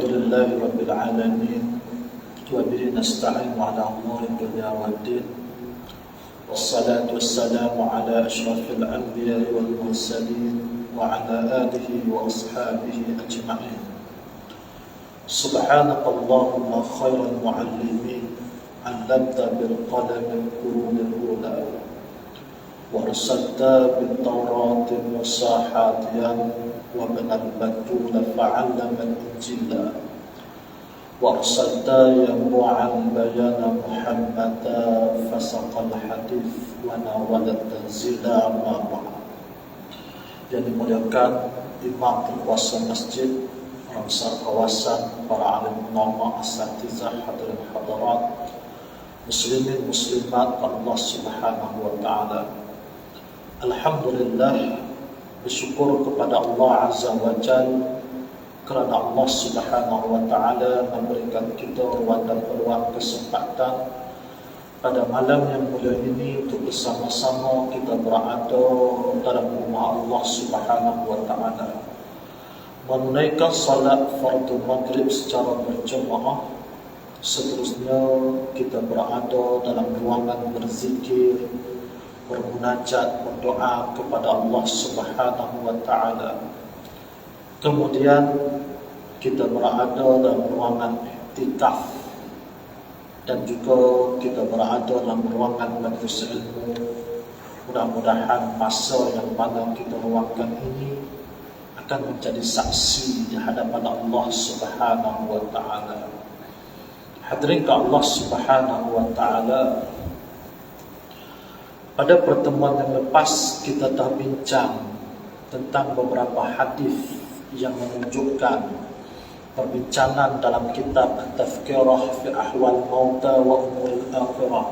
لله رب العالمين وبه نستعين على أمور الدنيا والدين والصلاة والسلام على أشرف الأنبياء والمرسلين وعلى آله وأصحابه أجمعين. سبحانك اللهم خير المعلمين علمت بالقلم القرون الأولى وأرسلت بالتوراة موسى هاديا وابن البتول فعلم الإنجيل وأرسلت ينبوعا بيان محمدا فسق الحديث وناول التنزيل أما بعد. Yang dimuliakan imam berkuasa masjid, orang besar kawasan, para alim ulama, asatizah, hadirin hadirat, muslimin muslimat Allah Subhanahu wa taala. Alhamdulillah, bersyukur kepada Allah Azza wa Jalla kerana Allah Subhanahu wa taala memberikan kita ruang dan peluang kesempatan pada malam yang mulia ini untuk bersama-sama kita berada dalam rumah Allah Subhanahu wa taala, menunaikan salat fardu maghrib secara berjemaah. Seterusnya kita berada dalam ruangan berzikir, bermunajat, berdoa kepada Allah Subhanahu wa taala. Kemudian kita berada dalam ruangan iktikaf dan juga kita berada dalam ruangan majlis ilmu. Mudah-mudahan masa yang mana kita luangkan ini akan menjadi saksi di hadapan Allah Subhanahu wa taala. Hadirin ke Allah Subhanahu wa taala, pada pertemuan yang lepas kita dah bincang tentang beberapa hadis yang menunjukkan perbincangan dalam kitab Tazkirah fi Ahwal Mauta wa Umuril Akhirah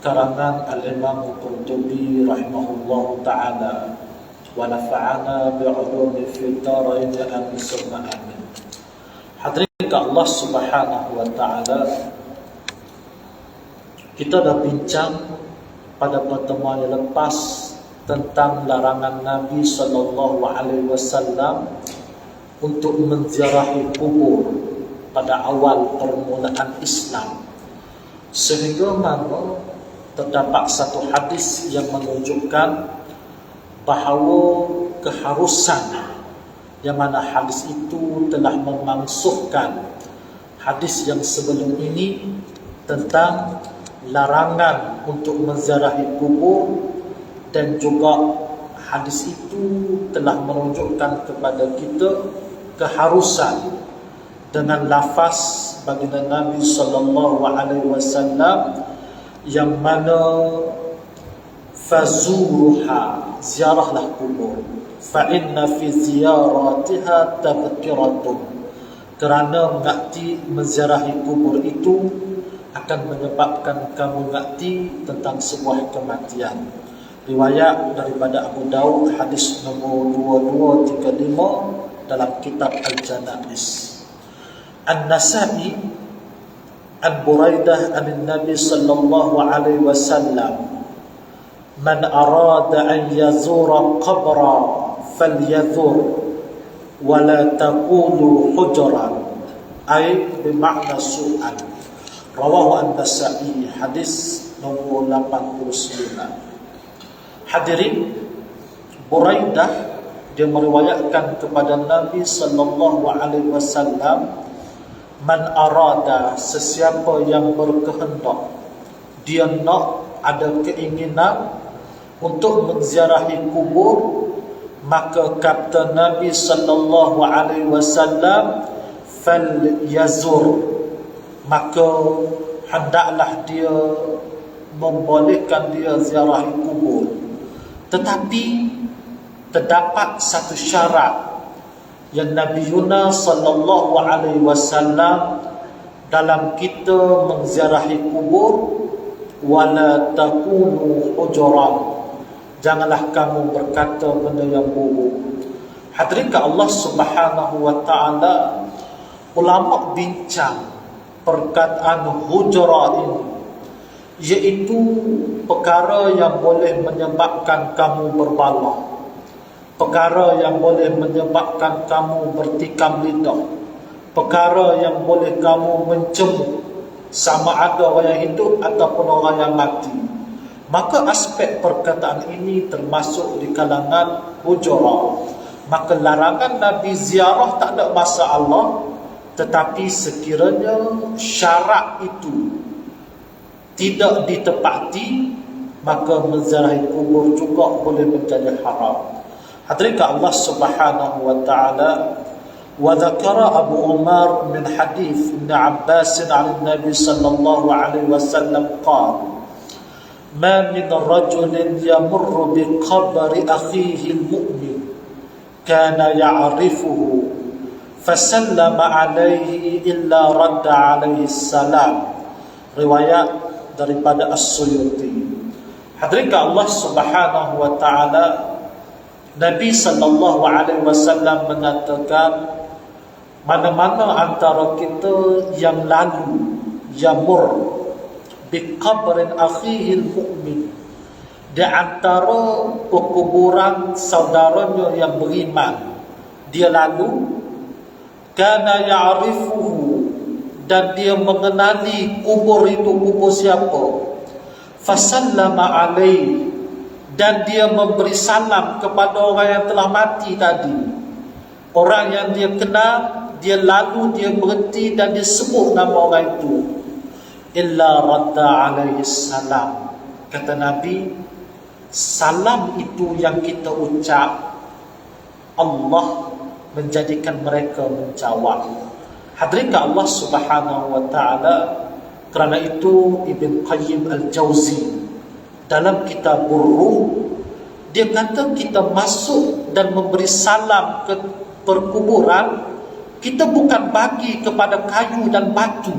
karangan Al-Imam Qurtubi rahimahullahu ta'ala, wa nafa'ana bi'ulumi fi darain amin summa amin. Hadirin ke Allah Subhanahu wa ta'ala, kita dah bincang pada pertemuan yang lepas tentang larangan Nabi sallallahu alaihi wasallam untuk menziarahi kubur pada awal permulaan Islam, sehingga mana terdapat satu hadis yang menunjukkan bahawa keharusan, yang mana hadis itu telah memansuhkan hadis yang sebelum ini tentang larangan untuk menziarahi kubur, dan juga hadis itu telah menunjukkan kepada kita keharusan dengan lafaz baginda Nabi sallallahu alaihi wasallam yang mana fazuruha, ziarahlah kubur, fa inna fi ziyaratiha tadhkiratun, kerana mengakti menziarahi kubur itu akan menyebabkan kamu mengerti tentang sebuah kematian. Riwayat daripada Abu Daud, hadis nombor 2235 dalam kitab Al-Janaiz. An-Nasa'i an Buraidah an Nabi sallallahu alaihi wasallam, man arada an yazura qabra falyazur wa la taqulu hujran, ay bermakna su'al. Rawahu An-Nasa'i, hadis nombor 89. Hadirin, Buraidah dia meriwayatkan kepada Nabi sallallahu alaihi wasallam, man arada, sesiapa yang berkehendak, dia nak, ada keinginan untuk menziarahi kubur, maka kata Nabi sallallahu alaihi wasallam, fal yazur, maka hendaklah dia membolehkan dia ziarahi kubur. Tetapi terdapat satu syarat yang Nabi Yunus sallallahu alaihi wasallam dalam kita menziarahi kubur, wala taqulu hujran, janganlah kamu berkata benda yang buruk. Hadirin Allah Subhanahu wa taala, ulama bincang perkataan hujra ini, iaitu perkara yang boleh menyebabkan kamu berbalah, perkara yang boleh menyebabkan kamu bertikam lidah, perkara yang boleh kamu mencemuk sama ada orang yang hidup ataupun orang yang mati. Maka aspek perkataan ini termasuk di kalangan hujurah. Maka larangan Nabi ziarah tak ada masalah, tetapi sekiranya syarat itu tidak ditepati, maka menziarahi kubur juga boleh menjadi haram. Hadirin Allah Subhanahu wa taala, wa dzakara Abu Umar min hadis Ibn Abbas an Nabi sallallahu alaihi wasallam qala: "Ma min rajulin yamurru bi qabri akhihi al-mu'min kana ya'rifuhu fasallama alaihi illa radda alaihi salam." Riwayat daripada As-Suyuti. Hadirin Allah Subhanahu wa taala, Nabi sallallahu alaihi wasallam mengatakan, mana-mana antara kita yang lalu yamur bi qabrin akhihil mu'min, di antara perkuburan saudaranya yang beriman, dia lalu, kana ya'rifuhu, dan dia mengenali kubur itu kubur siapa, fasallama alaihi, dan dia memberi salam kepada orang yang telah mati tadi. Orang yang dia kenal, dia lalu, dia berhenti dan dia sebut nama orang itu. Illa radda alaihi salam. Kata Nabi, salam itu yang kita ucap, Allah menjadikan mereka menjawab. Hadirin Allah Subhanahu wa taala, kerana itu Ibn Qayyim Al-Jauzi dalam kitab Ruh, dia kata kita masuk dan memberi salam ke perkuburan, kita bukan bagi kepada kayu dan batu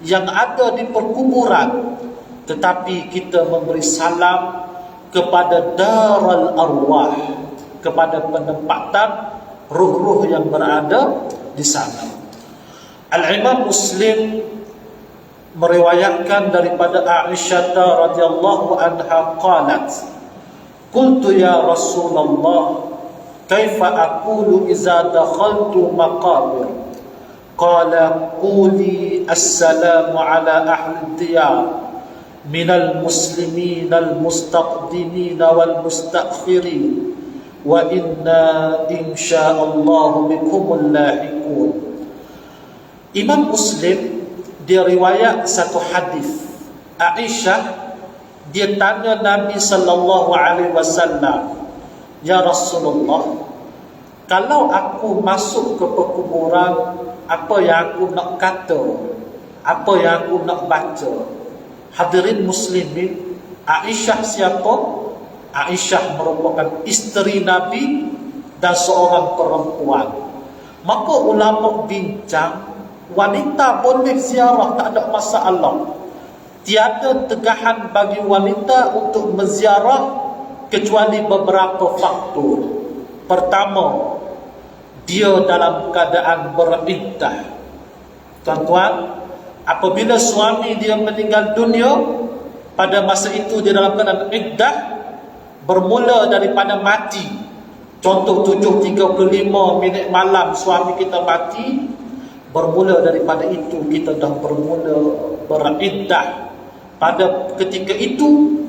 yang ada di perkuburan, tetapi kita memberi salam kepada daral arwah, kepada penempatan ruh-ruh yang berada di sana. Al-Imam Muslim meriwayatkan daripada Aisyah radhiyallahu anha qalat, qultu ya Rasulullah, kaifa aqulu idza dakhaltu maqabir? Qala quli assalamu ala ahli diyar minal muslimin al mustaqdimin wal mustaakhirin wa inna insyaallah bikumul lahiqun. Imam Muslim dia riwayat satu hadis. Aisyah dia tanya Nabi sallallahu alaihi wasallam, ya Rasulullah, kalau aku masuk ke perkuburan, apa yang aku nak kata, apa yang aku nak baca? Hadirin muslimin, Aisyah siapa? Aisyah merupakan isteri Nabi dan seorang perempuan. Maka ulama bincang, wanita boleh ziarah, tak ada masalah. Tiada tegahan bagi wanita untuk menziarah kecuali beberapa faktor. Pertama, dia dalam keadaan beriddah. Tuan-tuan, apabila suami dia meninggal dunia, pada masa itu dia dalam keadaan iddah, bermula daripada mati. Contoh 7.35 minit malam suami kita mati, bermula daripada itu kita dah bermula beriddah. Pada ketika itu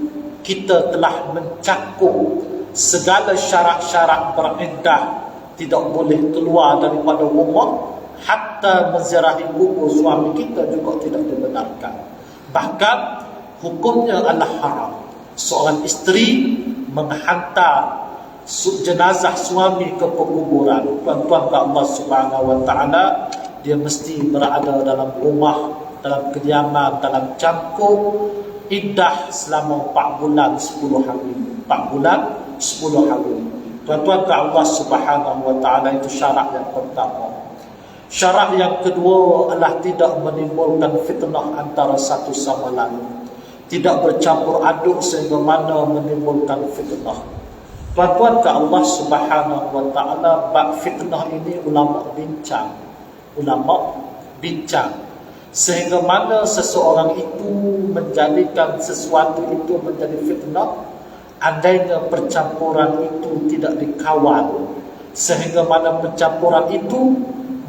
kita telah mencakup segala syarat-syarat beriddah, tidak boleh keluar daripada rumah, hatta menziarahi kubur suami kita juga tidak dibenarkan. Bahkan hukumnya adalah haram seorang isteri menghantar jenazah suami ke perkuburan. Tuan-tuan ke Allah Subhanahu wa taala, dia mesti berada dalam rumah, dalam kediaman, dalam cangkuk iddah selama 4 bulan 10 hari. 4 bulan 10 hari. Tuan-tuan ke Allah Subhanahu wa taala, itu syarat yang pertama. Syarat yang kedua adalah tidak menimbulkan fitnah antara satu sama lain. Tidak bercampur aduk sehingga mana menimbulkan fitnah. Tuan-tuan ke Allah Subhanahu wa taala, bab fitnah ini ulama bincang. Ulama bincang sehingga mana seseorang itu menjadikan sesuatu itu menjadi fitnah, andainya percampuran itu tidak dikawal, sehingga mana percampuran itu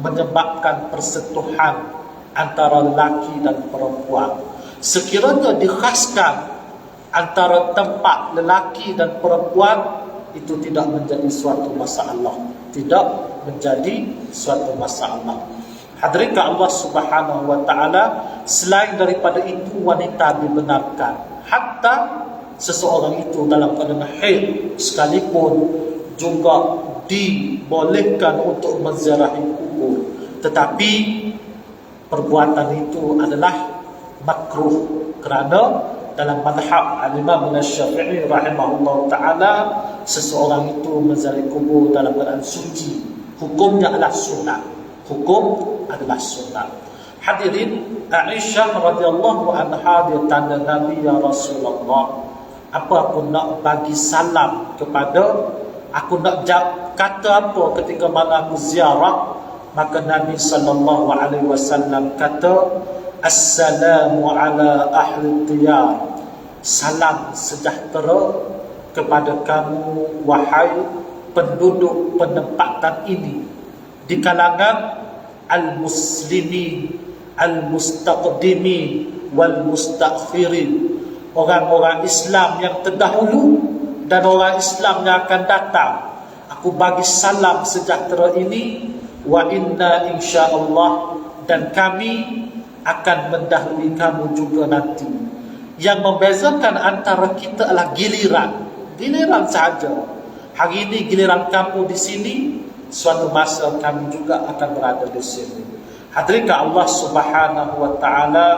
menyebabkan persentuhan antara lelaki dan perempuan. Sekiranya dikhaskan antara tempat lelaki dan perempuan, itu tidak menjadi suatu masalah. Tidak menjadi suatu masalah. Hadirin Allah Subhanahu wa taala, selain daripada itu wanita dibenarkan. Hatta seseorang itu dalam keadaan haid sekalipun juga dibolehkan untuk menziarahi kubur. Tetapi perbuatan itu adalah makruh, kerana dalam mazhab al-Imam Syafi'i rahimahullah ta'ala, seseorang itu menziarahi kubur dalam keadaan suci, hukumnya adalah sunat. Hukum adalah sunat. Hadirin, Aisyah radhiyallahu anha dia tanya Nabi, ya Rasulullah, apa aku nak bagi salam kepada, aku nak kata apa ketika mana aku ziarah? Maka Nabi sallallahu alaihi wasallam kata, assalamu ala ahli diyar, salam sejahtera kepada kamu wahai penduduk penempatan ini, di kalangan al-muslimin, al-mustaqdimin wal mustakhirin, orang-orang Islam yang terdahulu dan orang Islam yang akan datang. Aku bagi salam sejahtera ini, wa inna insyaallah, dan kami akan mendahului kamu juga nanti. Yang membezakan antara kita adalah giliran sahaja. Hari ini giliran kamu di sini, suatu masa kami juga akan berada di sini. Hadirin Allah Subhanahu wa taala,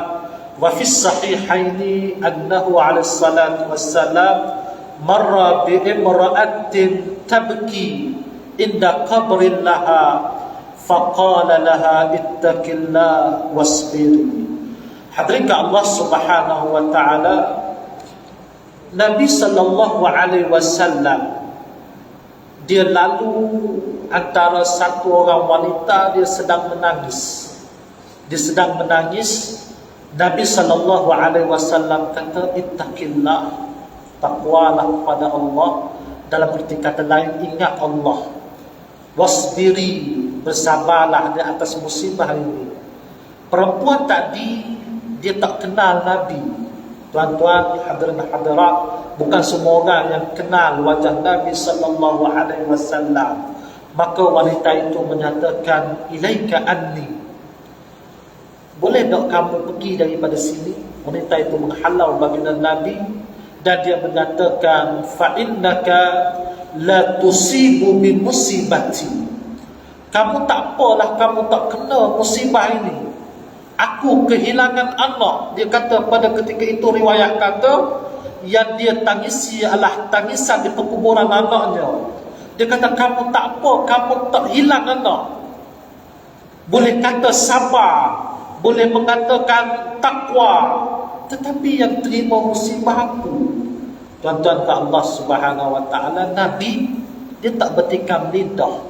wa fi sahihaini annahu alaihi salatu wassalam marra bi imra'atin tabki inda qabrin laha faqala laha ittaqillah wasbiri. Hadirin Allah Subhanahu wa taala, Nabi sallallahu alaihi wasallam dia lalu antara satu orang wanita, dia sedang menangis. Nabi sallallahu alaihi wasallam kata, ittaqillah, takwalah kepada Allah. Dalam arti kata lain, ingat Allah. Wasbiri, bersabarlah di atas musibah ini. Perempuan tadi dia tak kenal Nabi. Tuan-tuan, hadirin hadirat, bukan semua orang yang kenal wajah Nabi sallallahu alaihi wasallam. Maka wanita itu menyatakan, ilaika anni, boleh tak kamu pergi daripada sini? Wanita itu menghalau baginda Nabi, dan dia menyatakan, fa innaka la tusibu bi musibati, kamu tak apalah, kamu tak kena musibah ini. Aku kehilangan anak. Dia kata pada ketika itu, riwayat kata yang dia tangisi adalah tangisan di perkuburan anaknya. Dia kata, kamu tak apa, kamu tak hilang anak. Boleh kata sabar, boleh mengatakan takwa, tetapi yang terima musibah aku. Tuan-tuan ke Allah Subhanahu wa taala, Nabi dia tak bertikam lidah.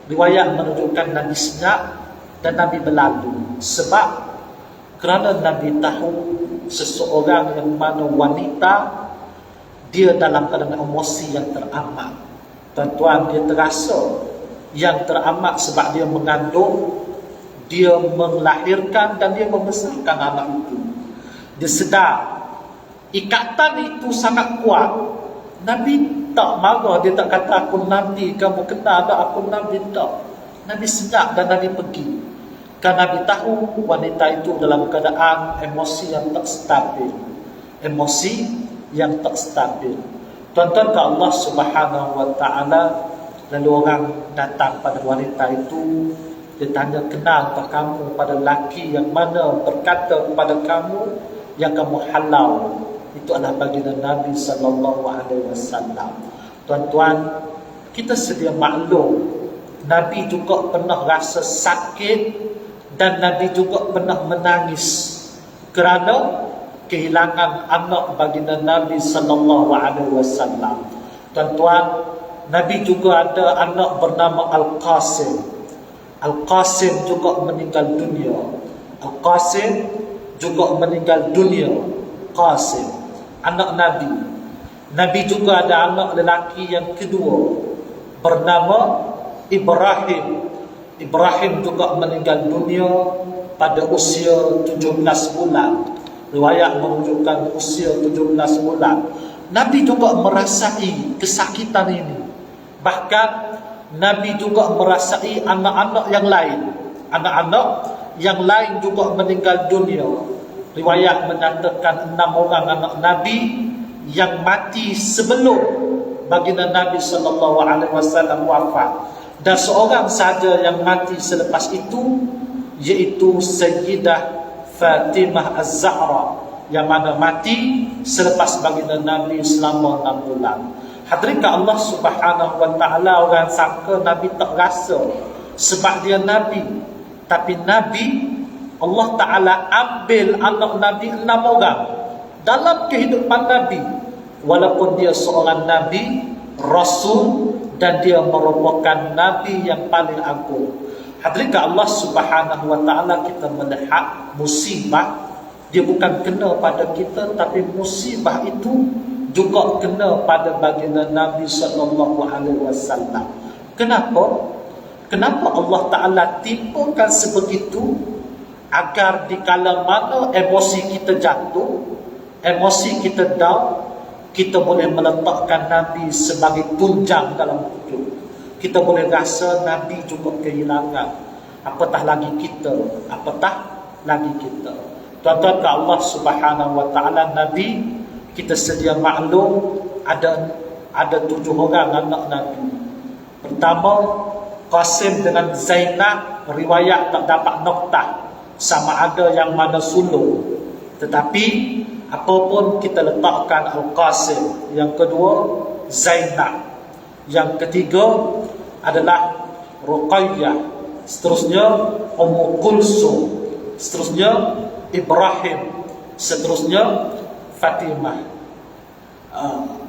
Riwayat menunjukkan Nabi senyap dan Nabi berlalu. Sebab kerana Nabi tahu seseorang yang mana wanita, dia dalam keadaan emosi yang teramat. Tuan-tuan, dia terasa yang teramat sebab dia mengandung, dia melahirkan dan dia membesarkan anak itu. Dia sedar ikatan itu sangat kuat. Nabi tak marah, dia tak kata aku Nabi, kamu kenal tak aku Nabi, tak. Nabi senyap dan Nabi pergi. Kerana Nabi tahu wanita itu dalam keadaan emosi yang tak stabil. Emosi yang tak stabil. Tuan-tuan ke Allah Subhanahu wa taala, lalu orang datang pada wanita itu, dia tanya, kenal tak kamu pada lelaki yang mana berkata kepada kamu yang kamu halau? Itu adalah baginda Nabi sallallahu alaihi wasallam. Tuan-tuan, kita sedia maklum, Nabi juga pernah rasa sakit dan Nabi juga pernah menangis kerana kehilangan anak baginda Nabi sallallahu alaihi wasallam. Tuan-tuan, Nabi juga ada anak bernama Al-Qasim. Al-Qasim juga meninggal dunia. Al-Qasim juga meninggal dunia. Qasim, anak Nabi. Nabi juga ada anak lelaki yang kedua bernama Ibrahim. Ibrahim juga meninggal dunia pada usia 17 bulan. Riwayat menunjukkan usia 17 bulan. Nabi juga merasai kesakitan ini. Bahkan Nabi juga merasai anak-anak yang lain. Anak-anak yang lain juga meninggal dunia. Riwayat menyatakan 6 orang anak Nabi yang mati sebelum baginda Nabi SAW wafat. Dan seorang saja yang mati selepas itu, iaitu Sayyidah Fatimah Az-Zahra, yang mana mati selepas baginda Nabi selama 6 bulan. Hadirin Allah Subhanahu wa ta'ala, orang sangka Nabi tak rasa sebab dia Nabi. Tapi Nabi, Allah Ta'ala ambil anak Nabi 6 orang dalam kehidupan Nabi. Walaupun dia seorang Nabi, Rasul, dan dia merupakan Nabi yang paling agung. Hadirin Allah Subhanahu wa ta'ala, kita melihat musibah, dia bukan kena pada kita, tapi musibah itu juga kena pada baginda Nabi SAW. Kenapa? Kenapa Allah Ta'ala timpakan sebegitu? Agar di kala mana emosi kita jatuh, emosi kita down, kita boleh meletakkan Nabi sebagai tunjang dalam hidup. Kita boleh rasa Nabi juga kehilangan. Apatah lagi kita, Tuan-tuan ke Allah Subhanahu wa ta'ala, Nabi, kita sedia maklum ada 7 orang anak Nabi. Pertama, Qasim dengan Zainab, riwayat tak dapat noktah sama ada yang mana sulung. Tetapi apapun kita letakkan Al-Qasim. Yang kedua, Zainab. Yang ketiga adalah Ruqayyah. Seterusnya Ummu Kulsum. Seterusnya Ibrahim. Seterusnya Fatimah.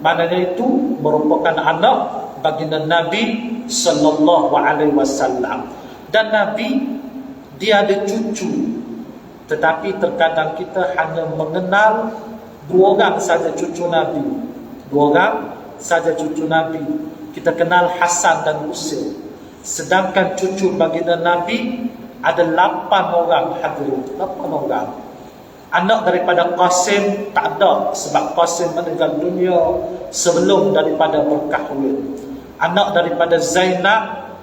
Maknanya itu merupakan anak baginda Nabi sallallahu alaihi wasallam. Dan Nabi, dia ada cucu. Tetapi terkadang kita hanya mengenal 2 orang saja cucu Nabi. 2 orang saja cucu Nabi. Kita kenal Hasan dan Husain. Sedangkan cucu baginda Nabi ada 8 orang hadirin. 8 orang. Anak daripada Qasim tak ada, sebab Qasim meninggal dunia sebelum daripada berkahwin. Anak daripada Zainab,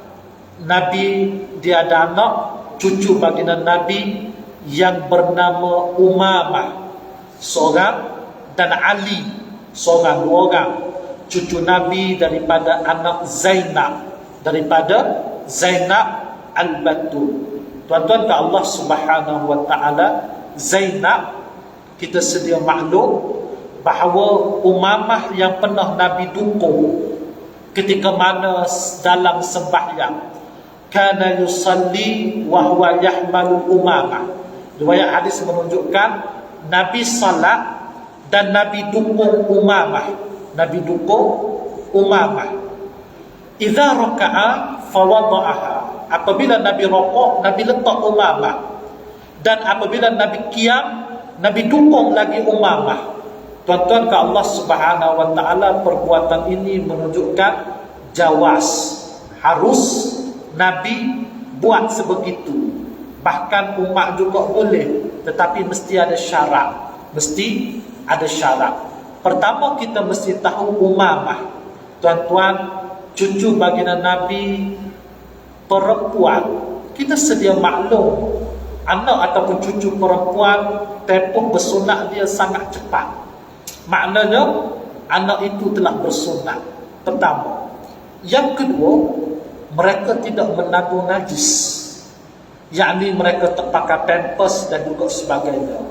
Nabi dia ada anak cucu baginda Nabi yang bernama Umamah seorang, dan Ali seorang. 2 orang cucu Nabi daripada anak Zainab, daripada Zainab Al-Batul. Tuan-tuan ke Allah Subhanahu wa ta'ala, Zainab, kita sedia maklum bahawa Umamah yang pernah Nabi dukung ketika mana dalam sembahyang, kana yusalli wa huwa yahmalu Umamah. Riwayat hadis menunjukkan Nabi salat dan Nabi dukung Umamah. Nabi dukung Umamah. Idza raka'a fawada'aha. Apabila Nabi rukuk, Nabi letak Umamah. Dan apabila Nabi qiyam, Nabi dukung lagi Umamah. Tuan-tuan ke Allah Subhanahu wa ta'ala, perbuatan ini menunjukkan jawaz. Harus Nabi buat sebegitu. Bahkan umat juga boleh, tetapi mesti ada syarat. Mesti ada syarat. Pertama, kita mesti tahu Umamah, tuan-tuan, cucu baginda Nabi, perempuan. Kita sedia maklum, anak ataupun cucu perempuan, tempoh bersunat dia sangat cepat. Maknanya anak itu telah bersunat. Pertama. Yang kedua, mereka tidak menanggung najis, yakni mereka tak pakai pampers dan juga sebagainya.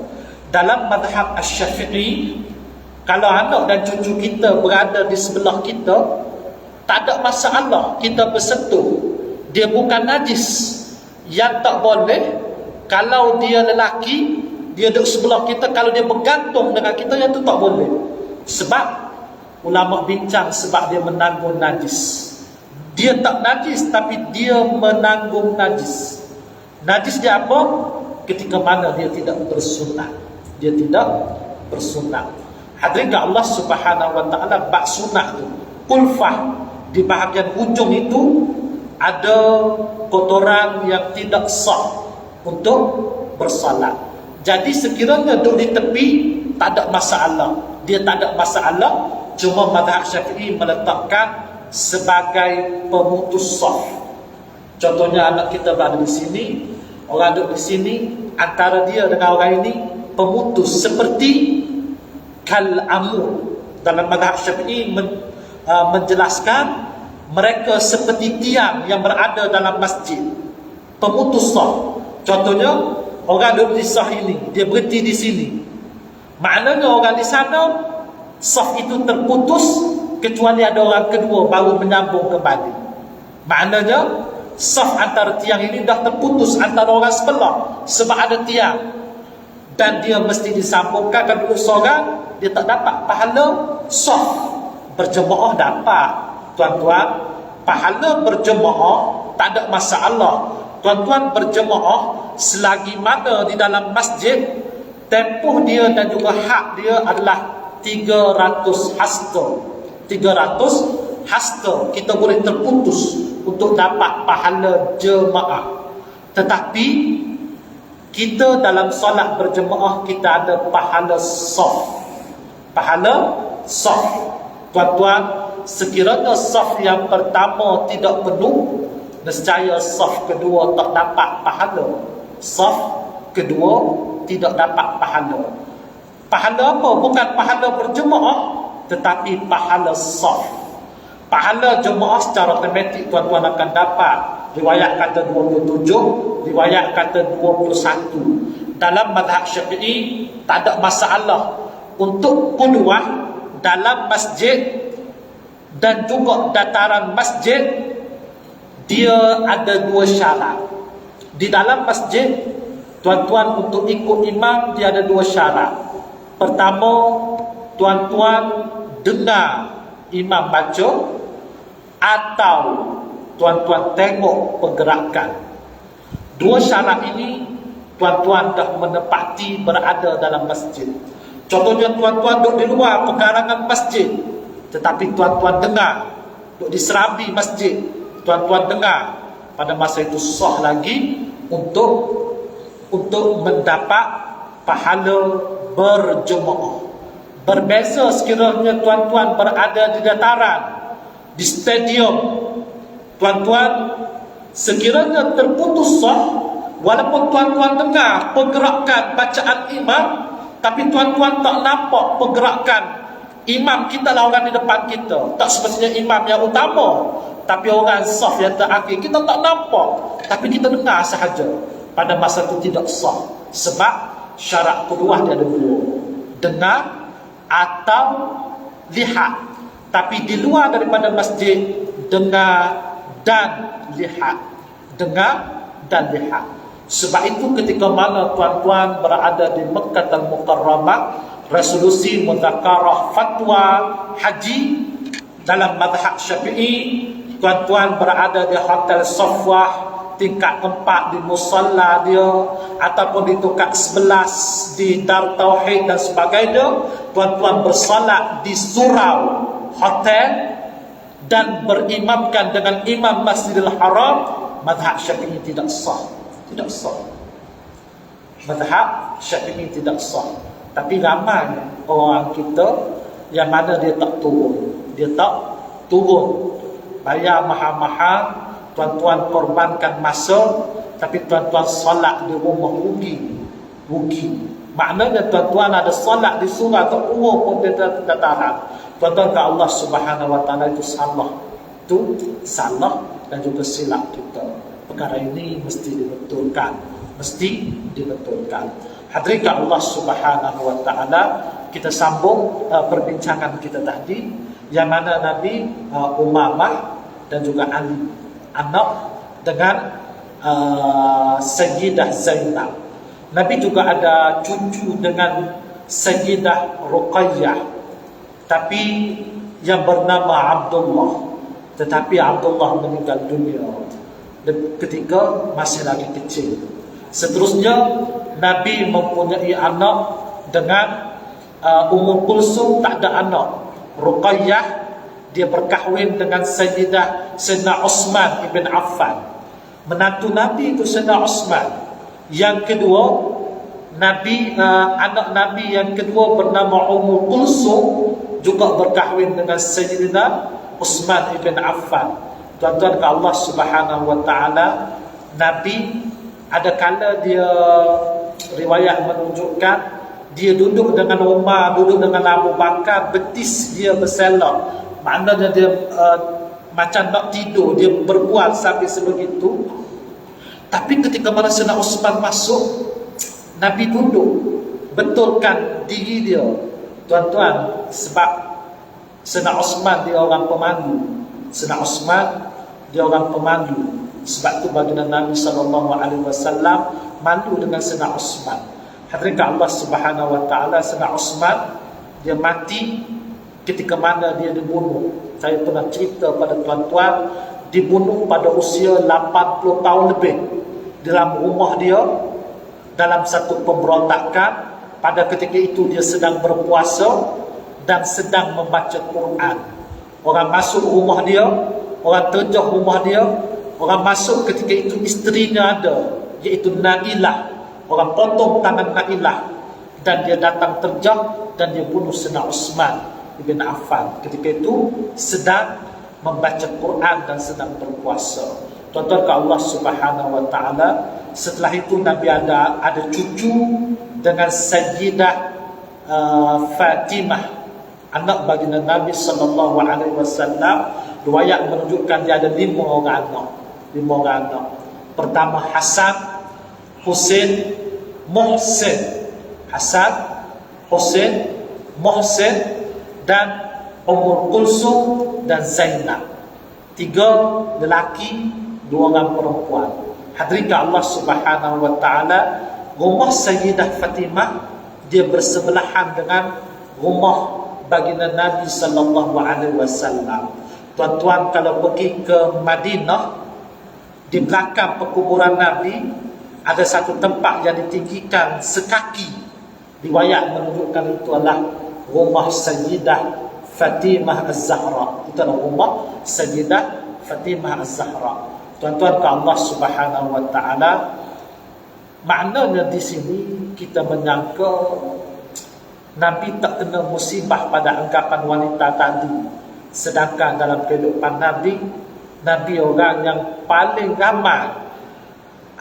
Dalam mazhab Asy-Syafi'i, kalau anak dan cucu kita berada di sebelah kita, tak ada masalah kita bersentuh, dia bukan najis. Yang tak boleh, kalau dia lelaki, dia duduk sebelah kita, kalau dia bergantung dengan kita, yang itu tak boleh. Sebab ulama bincang, sebab dia menanggung najis. Dia tak najis, tapi dia menanggung najis. Najis dia apa? Ketika mana dia tidak bersunat. Dia tidak bersunat. Hadirin Allah Subhanahu wa ta'ala, bak sunat tu kulfah di bahagian hujung itu ada kotoran yang tidak sah untuk bersalat. Jadi sekiranya duduk di tepi, tak ada masalah. Dia tak ada masalah, cuma mazhab Syafi'i meletakkan sebagai pemutus saf. Contohnya anak kita berada di sini, orang duduk di sini, antara dia dengan orang ini pemutus, seperti kal amur. Dalam mazhab Syafi'i menjelaskan mereka seperti tiang yang berada dalam masjid, pemutus saf. Contohnya orang duduk di saf ini, dia berhenti di sini, maknanya orang di sana saf itu terputus kecuali ada orang kedua baru menyambung kembali. Maknanya saf antara tiang ini dah terputus antara orang sebelah sebab ada tiang, dan dia mesti disambungkan. Kalau duduk seorang, dia tak dapat pahala saf. Berjemaah dapat, tuan-tuan. Pahala berjemaah tak ada masalah. Tuan-tuan berjemaah selagi mana di dalam masjid tempoh dia dan juga hak dia adalah 300 hasta. 300 hasta kita boleh terputus untuk dapat pahala jemaah. Tetapi kita dalam solat berjemaah, kita ada pahala saf. Pahala saf. Tuan-tuan, sekiranya saf yang pertama tidak penuh, nescaya saf kedua tak dapat pahala. Saf kedua tidak dapat pahala. Pahala apa? Bukan pahala berjemaah, tetapi pahala saf. Pahala jemaah secara automatik tuan-tuan akan dapat. Riwayat kata 27, riwayat kata 21. Dalam mazhab Syafi'i tak ada masalah untuk qudwah dalam masjid dan juga dataran masjid. Dia ada dua syarat. Di dalam masjid, tuan-tuan untuk ikut imam, dia ada dua syarat. Pertama, tuan-tuan dengar imam baca, atau tuan-tuan tengok pergerakan. Dua syarat ini tuan-tuan dah menepati berada dalam masjid. Contohnya tuan-tuan duduk di luar pekarangan masjid, tetapi tuan-tuan dengar, duduk di serambi masjid, tuan-tuan dengar, pada masa itu sah lagi untuk mendapat pahala berjemaah. Berbeza sekiranya tuan-tuan berada di dataran, di stadium. Tuan-tuan, sekiranya terputus sah, walaupun tuan-tuan dengar pergerakan bacaan imam, tapi tuan-tuan tak nampak pergerakan imam. Kita lah orang di depan kita, tak semestinya imam yang utama, tapi orang saf yang terakhir kita tak nampak, tapi kita dengar sahaja. Pada masa itu tidak sah, sebab syarat kedua dia ada dua, dengar atau lihat. Tapi di luar daripada masjid, dengar dan lihat. Dengar dan lihat. Sebab itu ketika mana tuan-tuan berada di Makkah Al-Mukarramah, resolusi mudzakarah fatwa haji dalam mazhab Syafi'i, tuan-tuan berada di Hotel Safwah tingkat 4 di musalla dia, ataupun di tingkat 11 di Dar Tauhid dan sebagainya, tuan-tuan bersalat di surau hotel dan berimamkan dengan imam Masjidil Haram, mazhab Syafi'i tidak sah. Tidak sah. Mazhab Syafi'i tidak sah. Tapi ramai orang kita yang mana dia tak turun. Dia tak turun. Bayar mahal-mahal, tuan-tuan korbankan masa, tapi tuan-tuan solat di rumah rugi. Rugi. Maknanya tuan-tuan ada solat di surau atau umur pun dia tak tahan. Tuan-tuan ke Allah Subhanahu Wa Taala itu salah. Itu salah dan juga silap kita. Perkara ini mesti dibetulkan, mesti dibetulkan. Hadirin Allah Subhanahu Wa Taala, kita sambung perbincangan kita tadi, yang mana Nabi Umamah dan juga Ali, anak dengan Sayyidah Zainab. Nabi juga ada cucu dengan Sayyidah Ruqayyah, tapi yang bernama Abdullah. Tetapi Abdullah meninggal dunia ketika masih lagi kecil. Seterusnya Nabi mempunyai anak dengan Ummul Kulsum, tak ada anak. Ruqayyah dia berkahwin dengan Sayyidina Uthman ibn Affan, menantu Nabi itu Sayyidina Uthman. Yang kedua, anak Nabi yang kedua bernama Ummul Kulsum juga berkahwin dengan Sayyidina Uthman ibn Affan. Tuan-tuan ke Allah Subhanahu wa taala, Nabi ada kala dia, riwayat menunjukkan, dia duduk dengan Umar, duduk dengan Abu Bakar, betis dia berselak. Maknanya dia macam nak tidur, dia berbual sampai sebegitu. Tapi ketika mana Sayyidina Uthman masuk, Nabi duduk, betulkan diri dia. Tuan-tuan, sebab Sayyidina Uthman dia orang pemandu. Sayyidina Uthman dia orang pemandu. Sebab tu baginda Nabi SAW malu dengan Sayyidina Uthman. Hadirin Allah Subhanahu wa taala, Sayyidina Uthman dia mati ketika mana dia dibunuh. Saya pernah cerita pada tuan-tuan, dibunuh pada usia 80 tahun lebih dalam rumah dia, dalam satu pemberontakan. Pada ketika itu dia sedang berpuasa dan sedang membaca Quran. Orang masuk rumah dia, orang terjah rumah dia. Orang masuk ketika itu isterinya ada, iaitu Nailah. Orang potong tangan Nailah dan dia datang terjah dan dia bunuh Sayyidina Uthman ibn Affan. Ketika itu sedang membaca Quran dan sedang berpuasa. Tuan-tuan ke Allah Subhanahu wa taala, setelah itu Nabi ada cucu dengan Sayyidah Fatimah, anak baginda Nabi sallallahu alaihi wasallam. Riwayat menunjukkan dia ada 5 orang anak. Pertama Hasan, Husain, Muhsin. Hasan, Husain, Muhsin dan Ummul Kulsum dan Zainab. 3 lelaki, 2 orang perempuan. Hadirin Allah Subhanahu wa taala, rumah Sayyidah Fatimah dia bersebelahan dengan rumah baginda Nabi sallallahu alaihi wasallam. Tuan-tuan kalau pergi ke Madinah, di belakang perkuburan Nabi ada satu tempat yang ditinggikan sekaki. Riwayat menunjukkan itu adalah rumah Sayyidah Fatimah Az-Zahra. Itu adalah rumah Sayyidah Fatimah Az-Zahra. Tuan-tuan ke Allah Subhanahu wa taala, maknanya di sini kita menyangka Nabi tak kena musibah pada anggapan wanita tadi. Sedangkan dalam kehidupan Nabi orang yang paling ramai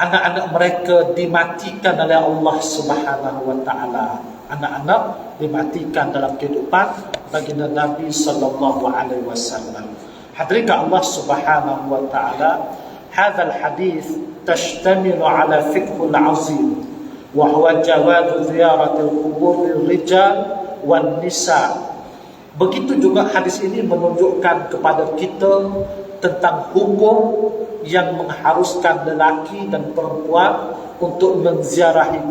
anak-anak mereka dimatikan oleh Allah Subhanahu wa taala. Anak-anak dimatikan dalam kehidupan baginda Nabi sallallahu alaihi wasallam. Hadirin Allah Subhanahu wa taala, hadzal hadis tashtamilu ala fiqhul azim wa huwa jawaz ziyaratil qubur lirrijal wan nisa. Begitu juga hadis ini menunjukkan kepada kita tentang hukum yang mengharuskan lelaki dan perempuan untuk menziarahi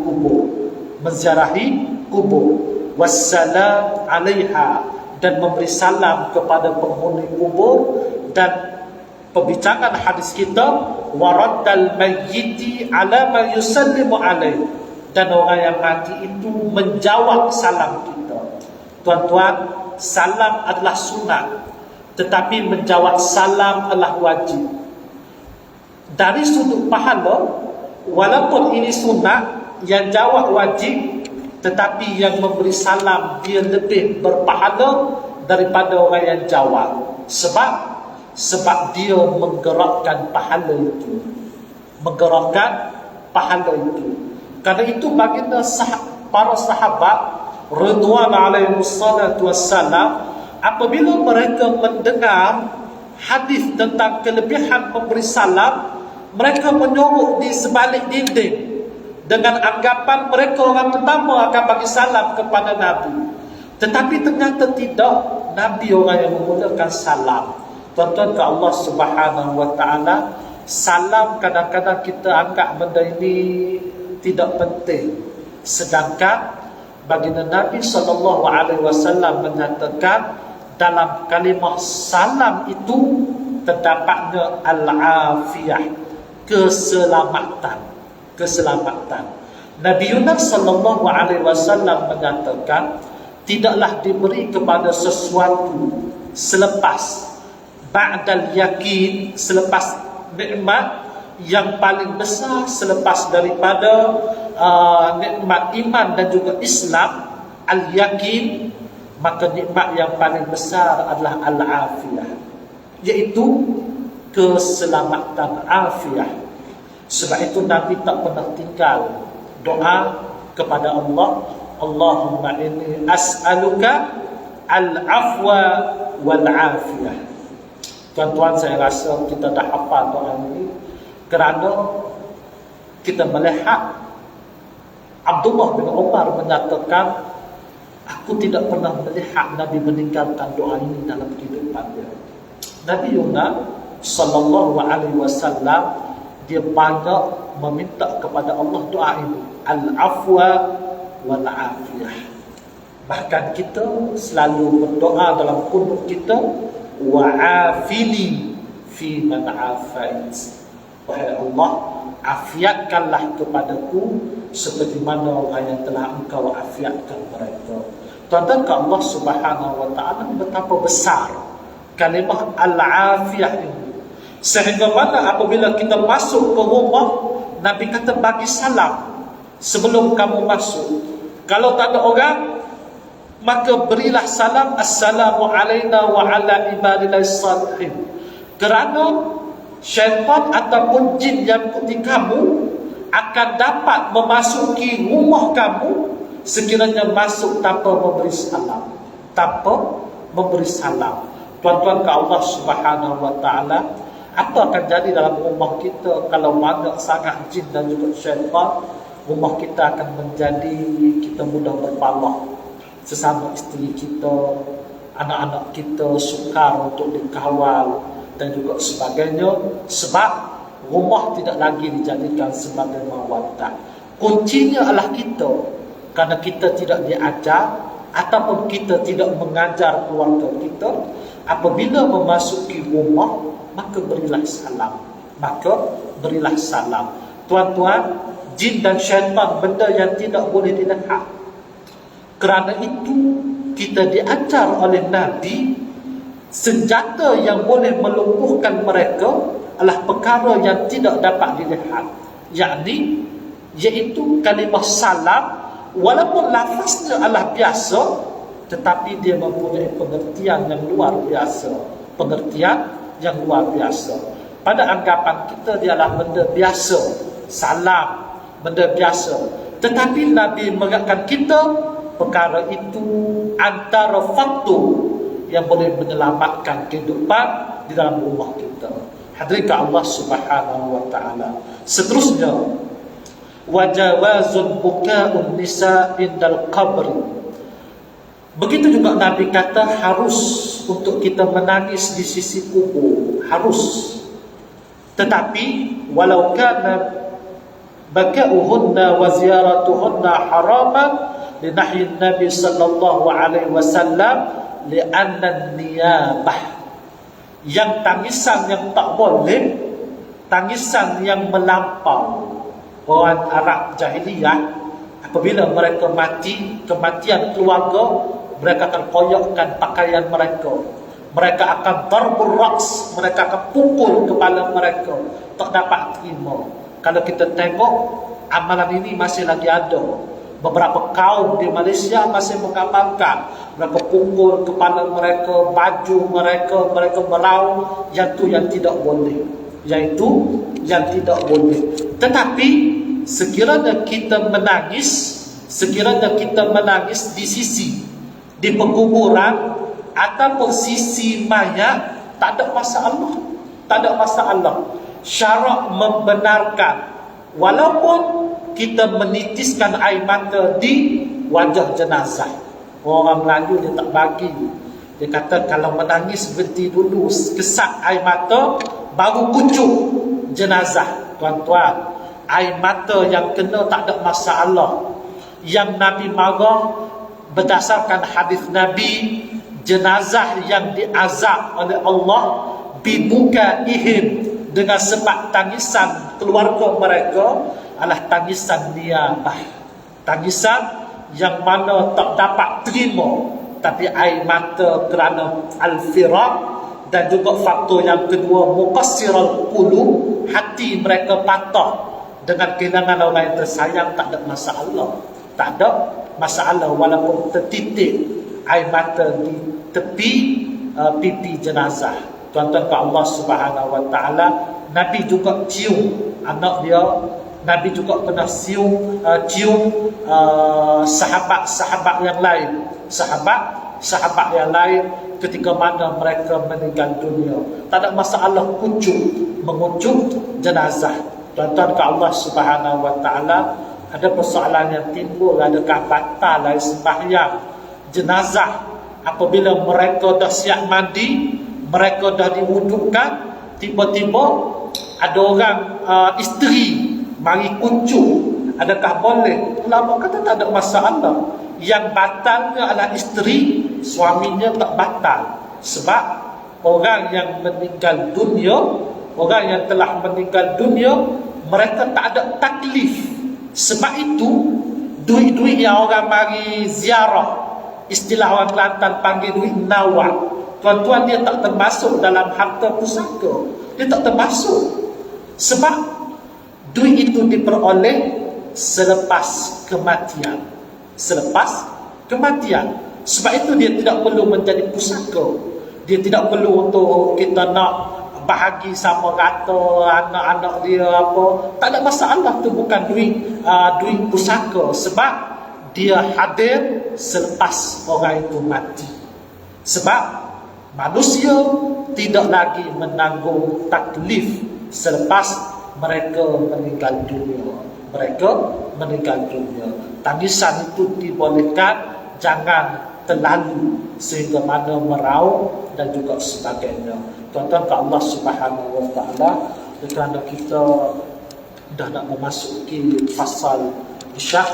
kubur, wassalam alaiha, dan memberi salam kepada penghuni kubur. Dan pembicaraan hadis kita, waraddal mayyiti ala ma yusallimu alaih, dan orang yang mati itu menjawab salam kita. Tuan-tuan, salam adalah sunat, tetapi menjawab salam adalah wajib. Dari sudut pahala, walaupun ini sunat, yang jawab wajib, tetapi yang memberi salam dia lebih berpahala daripada orang yang jawab. Sebab dia menggerakkan pahala itu. Karena itu baginda para sahabat Ridwan alaihi wassalatu wassalam, apabila mereka mendengar hadis tentang kelebihan memberi salam, mereka menyorok di sebalik dinding dengan anggapan mereka orang pertama akan bagi salam kepada Nabi. Tetapi ternyata tidak, Nabi orang yang memulakan salam. Tuan-tuan ke Allah Subhanahu wa taala, salam kadang-kadang kita anggap benda ini tidak penting. Sedangkan baginda Nabi SAW menyatakan dalam kalimah salam itu terdapatnya al-afiyah, keselamatan. Nabi Yunus SAW menyatakan tidaklah diberi kepada sesuatu selepas ba'dal yakin, selepas nikmat yang paling besar selepas daripada nikmat iman dan juga Islam, al-yakin, maka nikmat yang paling besar adalah al-afiyah, iaitu keselamatan afiah. Sebab itu Nabi tak pernah tinggal doa kepada Allah, Allahumma inni as'aluka al-afwa wal-afiyah. Tuan-tuan, saya rasa kita dah hafal doa ini kerana kita melihat Abdullah bin Umar menyatakan, aku tidak pernah melihat Nabi meninggalkan doa ini dalam kehidupannya. Nabi Yunus sallallahu alaihi wasallam, dia banyak meminta kepada Allah doa ini, al-afwa wal afiyah. Bahkan kita selalu berdoa dalam qunut kita, wa'afini fi man afait. Wahai Allah, afiatkanlah kepadaku seperti mana orang yang telah engkau afiatkan mereka. Tuan-tuan, ke Allah Subhanahu wa ta'ala betapa besar kalimah al-afiyah ini, sehingga mana apabila kita masuk ke rumah, Nabi kata bagi salam sebelum kamu masuk. Kalau tak ada orang, maka berilah salam, assalamu alayna wa ala ibadillahis salihin. Kerana syaitan ataupun jin yang ikuti kamu akan dapat memasuki rumah kamu sekiranya masuk tanpa memberi salam. Tuan-tuan, ke Allah Subhanahu wa ta'ala, apa akan jadi dalam rumah kita kalau banyak sangat jin dan juga syaitan? Rumah kita akan menjadi, kita mudah berpalah. Sesama isteri kita, anak-anak kita sukar untuk dikawal dan juga sebagainya, sebab rumah tidak lagi dijadikan sebagai mawaddah. Kuncinya adalah kita, kerana kita tidak diajar ataupun kita tidak mengajar keluarga kita. Apabila memasuki rumah, maka berilah salam. Tuan-tuan, jin dan syaitan benda yang tidak boleh dilihat. Kerana itu kita diajar oleh Nabi, senjata yang boleh melumpuhkan mereka adalah perkara yang tidak dapat dilihat, iaitu kalimah salam. Walaupun lafaznya adalah biasa, tetapi dia mempunyai pengertian yang luar biasa. Pada anggapan kita dia adalah benda biasa, salam benda biasa, tetapi Nabi mengingatkan kita perkara itu antara faktor yang boleh menyelamatkan kehidupan di dalam rumah kita. Hadirin Allah Subhanahu wa ta'ala. Seterusnya, wajawazun buka'un nisa indal qabri. Begitu juga Nabi kata harus untuk kita menangis di sisi kubur, harus. Tetapi walau kana baka'uhunna wa ziyaratuhunna haraman li nahyi Nabi sallallahu alaihi wasallam li'anna niyabah, yang tangisan yang tak boleh, tangisan yang melampau. Orang Arab jahiliyah, apabila mereka mati, kematian keluarga, mereka akan koyokkan pakaian mereka, mereka akan darbur raks, mereka akan pukul kepala mereka, tak dapat terima. Kalau kita tengok, amalan ini masih lagi ada. Beberapa kaum di Malaysia masih mengamalkan. Mereka pukul kepala mereka, baju mereka, mereka melau, yang tidak boleh. Tetapi sekiranya kita menangis di sisi, di pekuburan ataupun sisi mayat, tak ada masalah. Syarak membenarkan, walaupun kita menitiskan air mata di wajah jenazah. Orang Melayu dia tak bagi. Dia kata kalau menangis berhenti dulu, kesat air mata, baru kucuk jenazah. Tuan-tuan, air mata yang kena tak ada masalah. Yang Nabi marah berdasarkan hadis Nabi, jenazah yang diazab oleh Allah bibuka ihim, dengan sebab tangisan keluarga mereka, adalah tangisan niyabah, tangisan yang mana tak dapat terima tapi air mata kerana al-firaq, dan juga faktor yang kedua muqassiral qulub, hati mereka patah dengan kehilangan orang yang tersayang. Tak ada masalah, tak ada masalah walaupun tertitik air mata di tepi pipi jenazah. Tuan-tuan ke Allah Subhanahu Wa Taala, Nabi juga cium anak dia. Nabi juga pernah cium sahabat-sahabat yang lain, sahabat yang lain ketika mana mereka meninggal dunia. Tak ada masalah mengunjung jenazah. Tuan-tuan ke Allah Subhanahu Wa Taala, ada persoalan yang timbul, adakah batal dari sembahyang jenazah apabila mereka dah siap mandi, mereka dah diwudukkan, tiba-tiba ada orang isteri mari kunjung, adakah boleh? Ulama kata tak ada masalah. Yang batalnya adalah isteri, suaminya tak batal. Sebab orang yang meninggal dunia, orang yang telah meninggal dunia, mereka tak ada taklif. Sebab itu duit-duit yang orang mari ziarah, istilah orang Kelantan panggil duit nawak, tuan-tuan, dia tak termasuk dalam harta pusaka. Dia tak termasuk. Sebab duit itu diperoleh selepas kematian. Selepas kematian. Sebab itu dia tidak perlu menjadi pusaka. Dia tidak perlu untuk kita nak bahagi sama rata anak-anak dia apa. Tak ada masalah, tu bukan duit pusaka. Sebab dia hadir selepas orang itu mati. Sebab manusia tidak lagi menanggung taklif selepas mereka meninggal dunia. Mereka meninggal dunia. Tangisan itu dibolehkan, jangan terlalu sehingga mana meraup dan juga sebagainya. Tuan-tuan ke Allah Subhanahu Wa Taala, kerana kita dah nak memasuki fasal Isyak,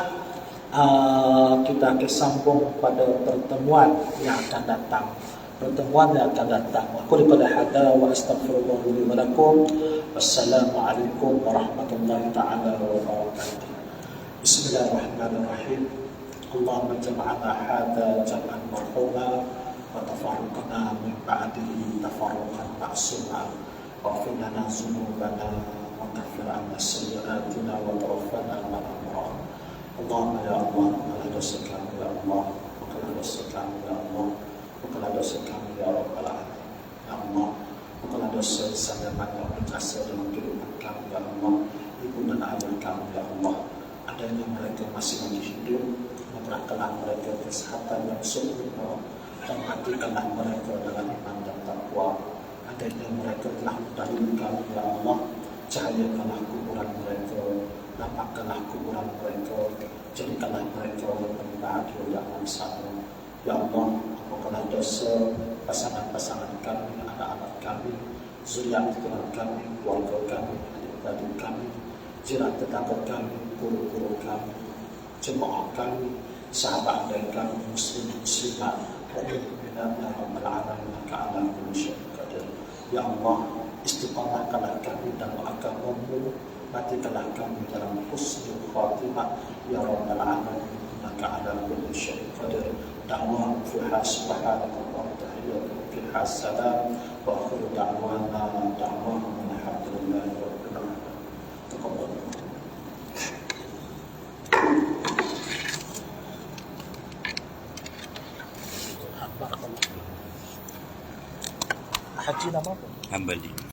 kita akan sambung pada pertemuan yang akan datang. Aku daripada hada wa astaghfirullah li wa lakum. Wassalamualaikum warahmatullahi ta'ala wabarakatuh. Bismillahirrahmanirrahim. Allahumma jama'ana hada jam'an marhuma wa tafarruqna min ba'dihi tafarruqan ma'suma waghfir lana dhunubana wa kaffir 'anna sayyi'atina wa tawaffana ma'al abrar. Allahumma ya Allah, bukalah dosa kami ya Allah, bukalah dosa kami ya Allah, bukalah dosa kami ya Rabbal Alamin. Ya Allah, bukalah dosa yang banyak berjasa dalam kehidupan kami ya Allah, ibu dan ayah kami ya Allah. Adanya mereka masih lagi hidup, menerahkanlah mereka kesehatan yang sempurna, dan matikanlah mereka dalam iman dan takwa. Adanya mereka telah mendahulukan ya Allah, cahayakanlah kuburan mereka, lapangkanlah kuburan mereka, jadikanlah mereka yang bahagia dalam sana. Ya Allah, ampunkanlah dosa pasangan-pasangan kami, anak-anak kami, zuriat kami, keluarga kami, adik-adik kami, jiran tetangga kami, guru-guru kami, jemaah kami, sahabat dan kami, muslimat, mukminat ya Rabbal Alamin, innaka 'ala kulli syai'in qadir. Ya Allah, istiqamahkanlah kami dalam agama-Mu, matikanlah kami dalam husnul khatimah ya Rabbal Alamin, innaka 'ala kulli syai'in qadir. Da'wahum fiha subhanakallah wa tahiyyatuhum fiha salam wa akhiru da'wana da'wahum alhamdulillahi rabbil alamin. Taqabbal. Haji nama apa? Hambali.